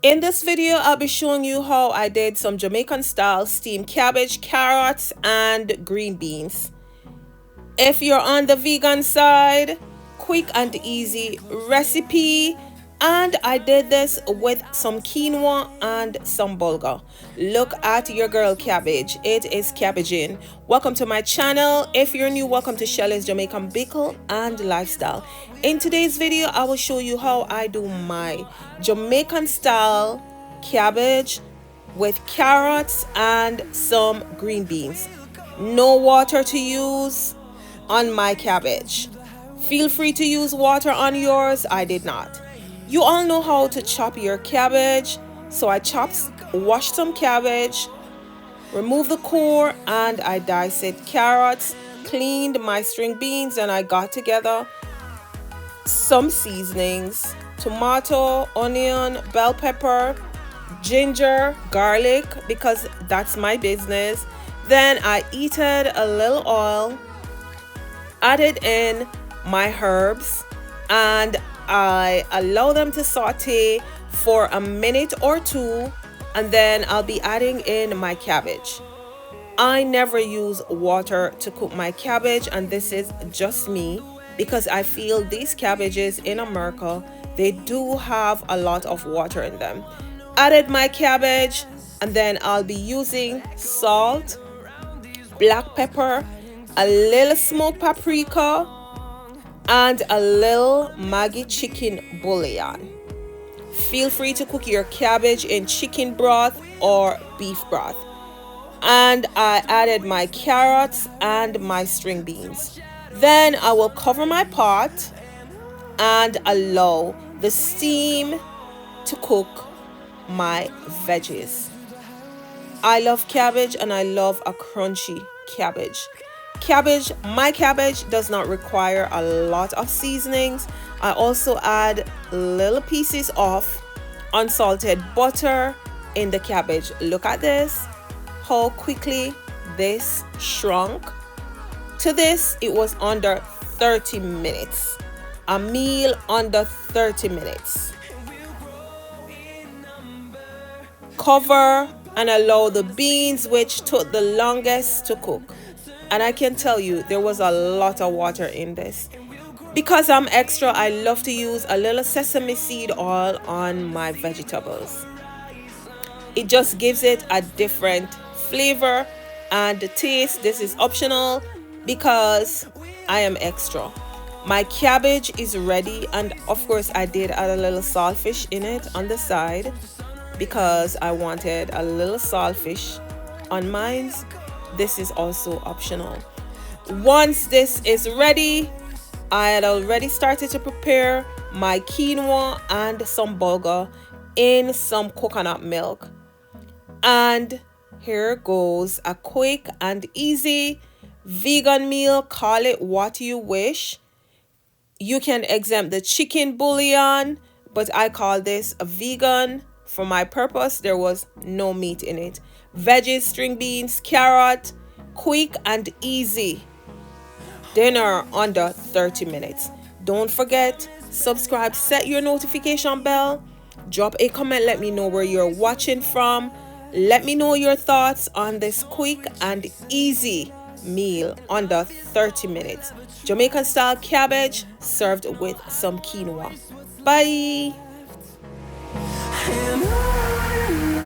In this video, I'll be showing you how I did some Jamaican style steamed cabbage, carrots, and green beans. If you're on the vegan side, quick and easy recipe. And I did this with some quinoa and some bulgur. Look at your girl cabbage. It is cabbaging. Welcome to my channel. If you're new, welcome to Shelly's Jamaican Pickle and Lifestyle. In today's video, I will show you how I do my Jamaican style cabbage with carrots and some green beans. No water to use on my cabbage. Feel free to use water on yours. I did not. You all know how to chop your cabbage. So I washed some cabbage, removed the core, and I diced carrots, cleaned my string beans, and I got together some seasonings: tomato, onion, bell pepper, ginger, garlic, because that's my business. Then I heated a little oil, added in my herbs, and I allow them to saute for a minute or two, and then I'll be adding in my cabbage. I never use water to cook my cabbage, and this is just me because I feel these cabbages in America, they do have a lot of water in them. Added my cabbage, and then I'll be using salt, black pepper, a little smoked paprika, and a little maggi chicken bouillon. Feel free to cook your cabbage in chicken broth or beef broth. And I added my carrots and my string beans. Then I will cover my pot and allow the steam to cook my veggies. I love cabbage and I love a crunchy cabbage. My cabbage does not require a lot of seasonings. I also add little pieces of unsalted butter in the cabbage. Look at this, how quickly this shrunk. To this, it was under 30 minutes. A meal under 30 minutes. Cover and allow the beans, which took the longest to cook. And I can tell you there was a lot of water in this. Because I'm extra, I love to use a little sesame seed oil on my vegetables. It just gives it a different flavor and taste. This is optional because I am extra. My cabbage is ready, and of course I did add a little saltfish in it on the side because I wanted a little saltfish on mine. This is also optional. Once this is ready, I had already started to prepare my quinoa and some bulgur in some coconut milk. And here goes a quick and easy vegan meal. Call it what you wish. You can exempt the chicken bouillon, but I call this a vegan. For my purpose, there was no meat in it. Veggies, string beans, carrot, quick and easy dinner under 30 minutes. Don't forget, subscribe, set your notification bell, drop a comment, let me know where you're watching from. Let me know your thoughts on this quick and easy meal under 30 minutes. Jamaican style cabbage served with some quinoa. Bye.